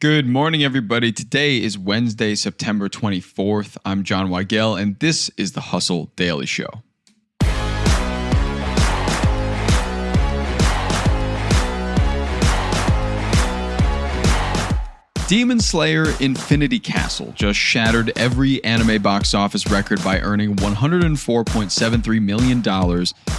Good morning, everybody. Today is Wednesday, September 24th. I'm Jon Weigell, and this is the Hustle Daily Show. Demon Slayer Infinity Castle just shattered every anime box office record by earning $104.73 million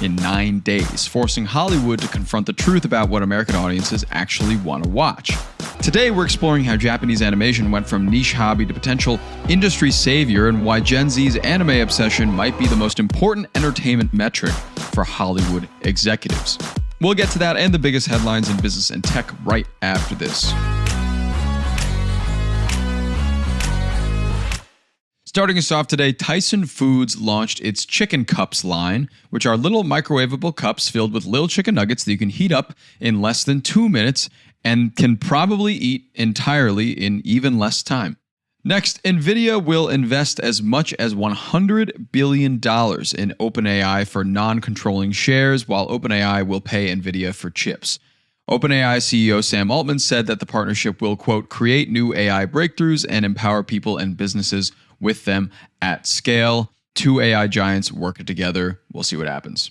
in 9 days, forcing Hollywood to confront the truth about what American audiences actually want to watch. Today, we're exploring how Japanese animation went from niche hobby to potential industry savior and why Gen Z's anime obsession might be the most important entertainment metric for Hollywood executives. We'll get to that and the biggest headlines in business and tech right after this. Starting us off today, Tyson Foods launched its Chicken Cups line, which are little microwavable cups filled with little chicken nuggets that you can heat up in less than 2 minutes and can probably eat entirely in even less time. Next, Nvidia will invest as much as $100 billion in OpenAI for non-controlling shares, while OpenAI will pay Nvidia for chips. OpenAI CEO Sam Altman said that the partnership will, quote, create new AI breakthroughs and empower people and businesses with them at scale. Two AI giants working together. We'll see what happens.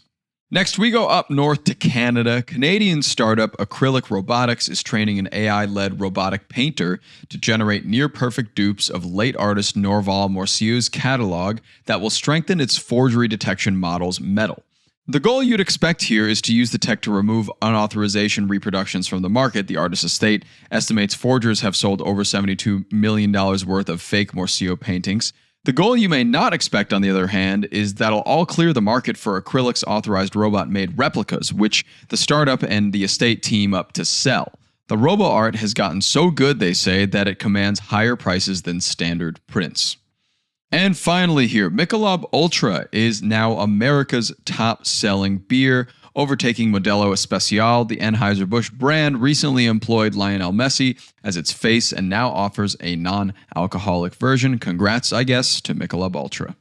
Next, we go up north to Canada. Canadian startup Acrylic Robotics is training an AI-led robotic painter to generate near-perfect dupes of late artist Norval Morsiu's catalog that will strengthen its forgery detection model's metal. The goal you'd expect here is to use the tech to remove unauthorization reproductions from the market. The artist's estate estimates forgers have sold over $72 million worth of fake Morsiu paintings. The goal you may not expect, on the other hand, is that'll all clear the market for Acrylic's authorized robot-made replicas, which the startup and the estate team up to sell. The robo-art has gotten so good, they say, that it commands higher prices than standard prints. And finally here, Michelob Ultra is now America's top-selling beer, overtaking Modelo Especial. The Anheuser-Busch brand recently employed Lionel Messi as its face and now offers a non-alcoholic version. Congrats, I guess, to Michelob Ultra.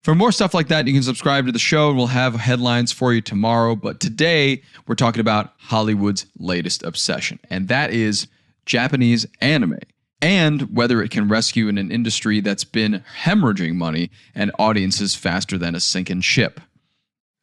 For more stuff like that, you can subscribe to the show and we'll have headlines for you tomorrow. But today, we're talking about Hollywood's latest obsession, and that is Japanese anime, and whether it can rescue in an industry that's been hemorrhaging money and audiences faster than a sinking ship.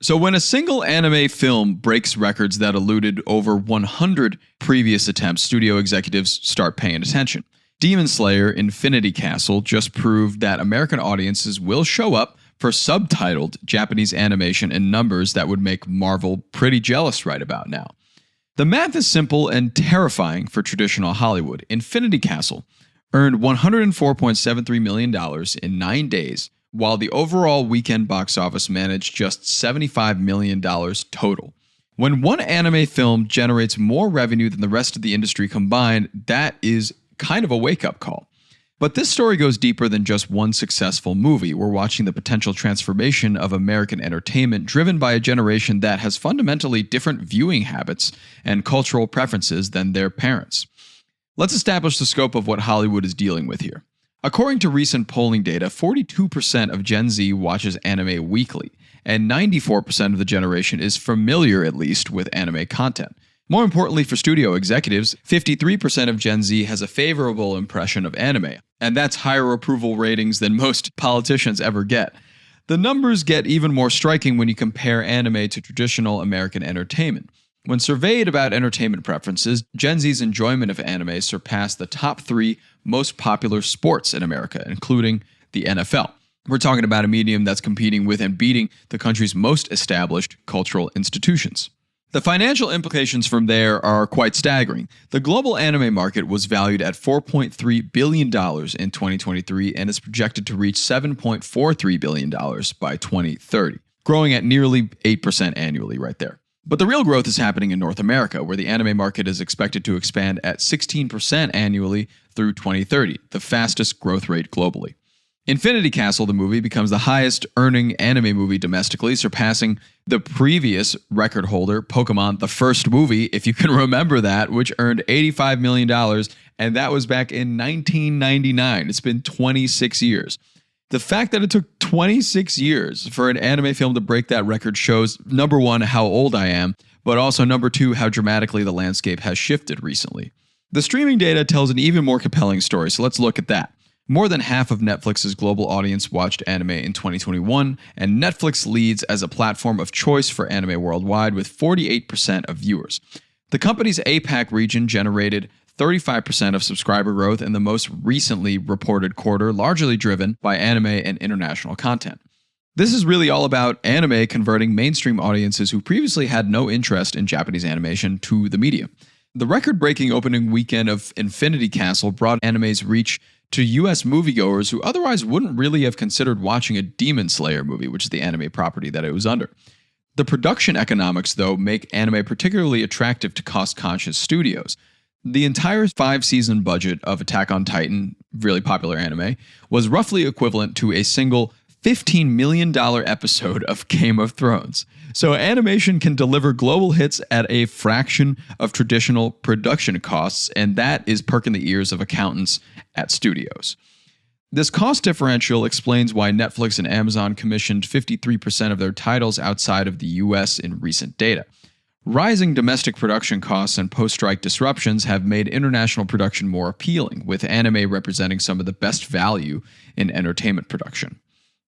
So when a single anime film breaks records that eluded over 100 previous attempts, studio executives start paying attention. Demon Slayer Infinity Castle just proved that American audiences will show up for subtitled Japanese animation in numbers that would make Marvel pretty jealous right about now. The math is simple and terrifying for traditional Hollywood. Infinity Castle earned $104.73 million in 9 days, while the overall weekend box office managed just $75 million total. When one anime film generates more revenue than the rest of the industry combined, that is kind of a wake-up call. But this story goes deeper than just one successful movie. We're watching the potential transformation of American entertainment driven by a generation that has fundamentally different viewing habits and cultural preferences than their parents. Let's establish the scope of what Hollywood is dealing with here. According to recent polling data, 42% of Gen Z watches anime weekly, and 94% of the generation is familiar, at least, with anime content. More importantly for studio executives, 53% of Gen Z has a favorable impression of anime, and that's higher approval ratings than most politicians ever get. The numbers get even more striking when you compare anime to traditional American entertainment. When surveyed about entertainment preferences, Gen Z's enjoyment of anime surpassed the top 3 most popular sports in America, including the NFL. We're talking about a medium that's competing with and beating the country's most established cultural institutions. The financial implications from there are quite staggering. The global anime market was valued at $4.3 billion in 2023 and is projected to reach $7.43 billion by 2030, growing at nearly 8% annually right there. But the real growth is happening in North America, where the anime market is expected to expand at 16% annually through 2030, the fastest growth rate globally. Infinity Castle, the movie, becomes the highest earning anime movie domestically, surpassing the previous record holder, Pokemon, the first movie, if you can remember that, which earned $85 million, and that was back in 1999. It's been 26 years. The fact that it took 26 years for an anime film to break that record shows, number one, how old I am, but also number two, how dramatically the landscape has shifted recently. The streaming data tells an even more compelling story, so let's look at that. More than half of Netflix's global audience watched anime in 2021, and Netflix leads as a platform of choice for anime worldwide with 48% of viewers. The company's APAC region generated 35% of subscriber growth in the most recently reported quarter, largely driven by anime and international content. This is really all about anime converting mainstream audiences who previously had no interest in Japanese animation to the medium. The record-breaking opening weekend of Infinity Castle brought anime's reach to US moviegoers who otherwise wouldn't really have considered watching a Demon Slayer movie, which is the anime property that it was under. The production economics, though, make anime particularly attractive to cost-conscious studios. The entire 5-season budget of Attack on Titan, really popular anime, was roughly equivalent to a single $15 million episode of Game of Thrones. So animation can deliver global hits at a fraction of traditional production costs, and that is perking the ears of accountants at studios. This cost differential explains why Netflix and Amazon commissioned 53% of their titles outside of the US in recent data. Rising domestic production costs and post-strike disruptions have made international production more appealing, with anime representing some of the best value in entertainment production.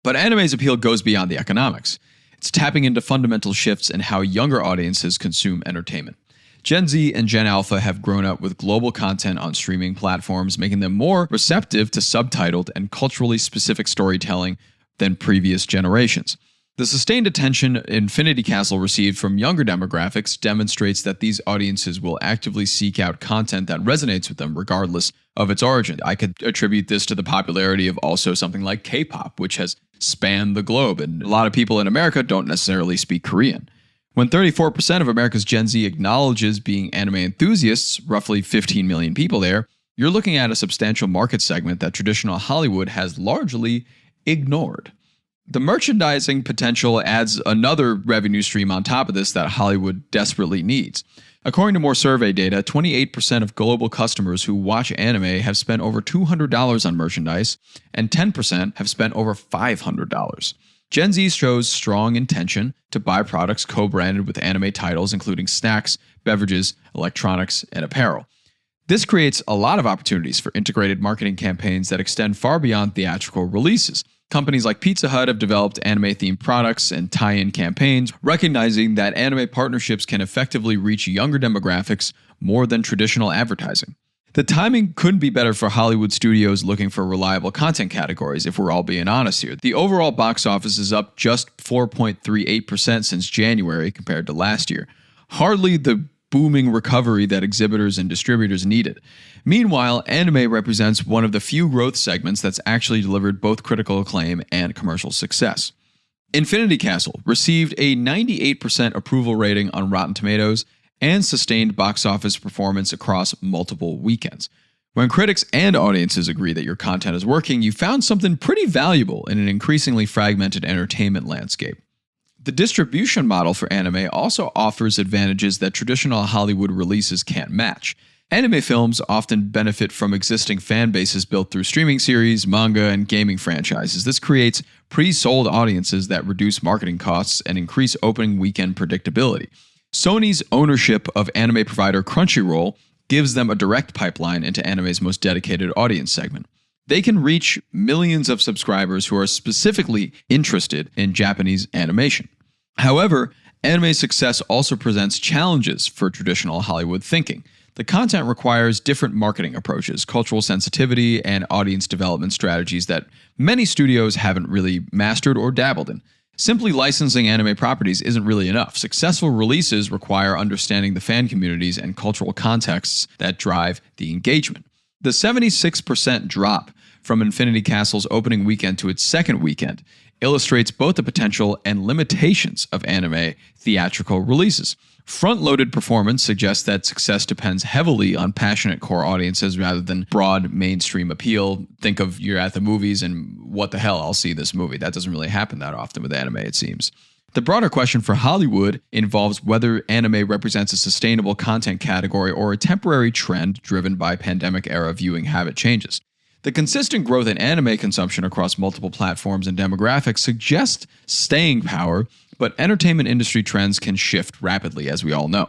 But anime's appeal goes beyond the economics. It's tapping into fundamental shifts in how younger audiences consume entertainment. Gen Z and Gen Alpha have grown up with global content on streaming platforms, making them more receptive to subtitled and culturally specific storytelling than previous generations. The sustained attention Infinity Castle received from younger demographics demonstrates that these audiences will actively seek out content that resonates with them regardless of its origin. I could attribute this to the popularity of also something like K-pop, which has spanned the globe, and a lot of people in America don't necessarily speak Korean. When 34% of America's Gen Z acknowledges being anime enthusiasts, roughly 15 million people there, you're looking at a substantial market segment that traditional Hollywood has largely ignored. The merchandising potential adds another revenue stream on top of this that Hollywood desperately needs. According to more survey data, 28% of global customers who watch anime have spent over $200 on merchandise, and 10% have spent over $500. Gen Z shows strong intention to buy products co-branded with anime titles, including snacks, beverages, electronics, and apparel. This creates a lot of opportunities for integrated marketing campaigns that extend far beyond theatrical releases. Companies like Pizza Hut have developed anime-themed products and tie-in campaigns, recognizing that anime partnerships can effectively reach younger demographics more than traditional advertising. The timing couldn't be better for Hollywood studios looking for reliable content categories, if we're all being honest here. The overall box office is up just 4.38% since January compared to last year. Hardly the booming recovery that exhibitors and distributors needed. Meanwhile, anime represents one of the few growth segments that's actually delivered both critical acclaim and commercial success. Infinity Castle received a 98% approval rating on Rotten Tomatoes and sustained box office performance across multiple weekends. When critics and audiences agree that your content is working, you found something pretty valuable in an increasingly fragmented entertainment landscape. The distribution model for anime also offers advantages that traditional Hollywood releases can't match. Anime films often benefit from existing fan bases built through streaming series, manga, and gaming franchises. This creates pre-sold audiences that reduce marketing costs and increase opening weekend predictability. Sony's ownership of anime provider Crunchyroll gives them a direct pipeline into anime's most dedicated audience segment. They can reach millions of subscribers who are specifically interested in Japanese animation. However, anime success also presents challenges for traditional Hollywood thinking. The content requires different marketing approaches, cultural sensitivity, and audience development strategies that many studios haven't really mastered or dabbled in. Simply licensing anime properties isn't really enough. Successful releases require understanding the fan communities and cultural contexts that drive the engagement. The 76% drop from Infinity Castle's opening weekend to its second weekend illustrates both the potential and limitations of anime theatrical releases. Front-loaded performance suggests that success depends heavily on passionate core audiences rather than broad mainstream appeal. Think of you're at the movies and what the hell, I'll see this movie. That doesn't really happen that often with anime, it seems. The broader question for Hollywood involves whether anime represents a sustainable content category or a temporary trend driven by pandemic-era viewing habit changes. The consistent growth in anime consumption across multiple platforms and demographics suggests staying power, but entertainment industry trends can shift rapidly, as we all know.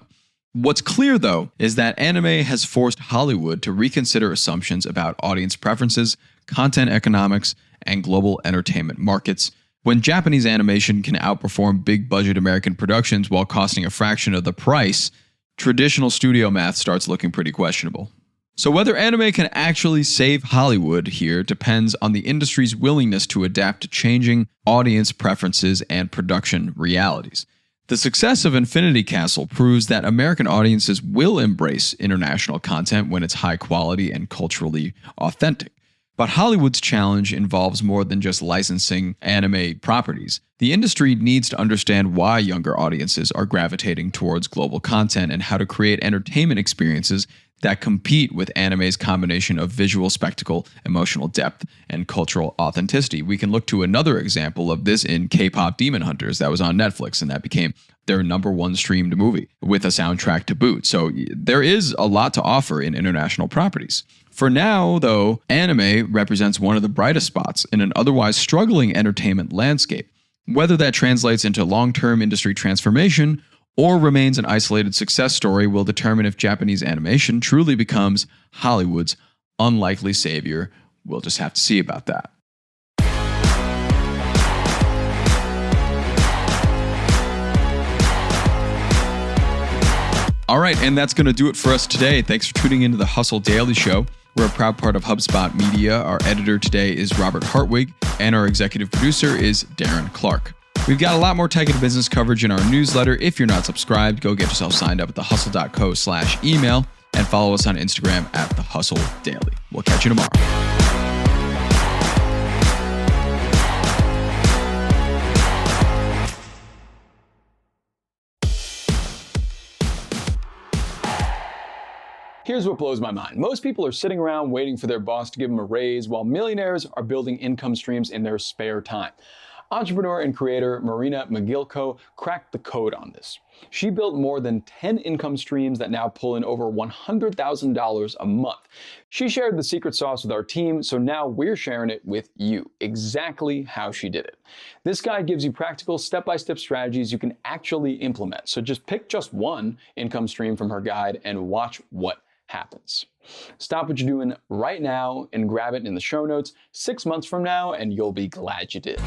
What's clear, though, is that anime has forced Hollywood to reconsider assumptions about audience preferences, content economics, and global entertainment markets. When Japanese animation can outperform big-budget American productions while costing a fraction of the price, traditional studio math starts looking pretty questionable. So whether anime can actually save Hollywood here depends on the industry's willingness to adapt to changing audience preferences and production realities. The success of Infinity Castle proves that American audiences will embrace international content when it's high quality and culturally authentic. But Hollywood's challenge involves more than just licensing anime properties. The industry needs to understand why younger audiences are gravitating towards global content and how to create entertainment experiences that compete with anime's combination of visual spectacle, emotional depth, and cultural authenticity. We can look to another example of this in K-pop Demon Hunters that was on Netflix, and that became their #1 streamed movie with a soundtrack to boot. So there is a lot to offer in international properties. For now, though, anime represents one of the brightest spots in an otherwise struggling entertainment landscape. Whether that translates into long-term industry transformation or remains an isolated success story will determine if Japanese animation truly becomes Hollywood's unlikely savior. We'll just have to see about that. All right, and that's going to do it for us today. Thanks for tuning into the Hustle Daily Show. We're a proud part of Hubspot Media. Our editor today is Robert Hartwig, and our executive producer is Darren Clarke. We've got a lot more tech and business coverage in our newsletter. If you're not subscribed, go get yourself signed up at thehustle.co/email and follow us on Instagram at thehustledaily. We'll catch you tomorrow. Here's what blows my mind. Most people are sitting around waiting for their boss to give them a raise, while millionaires are building income streams in their spare time. Entrepreneur and creator Marina Magilko cracked the code on this. She built more than 10 income streams that now pull in over $100,000 a month. She shared the secret sauce with our team, so now we're sharing it with you, exactly how she did it. This guide gives you practical step-by-step strategies you can actually implement. So just pick just one income stream from her guide and watch what happens. Stop what you're doing right now and grab it in the show notes 6 months from now, and you'll be glad you did.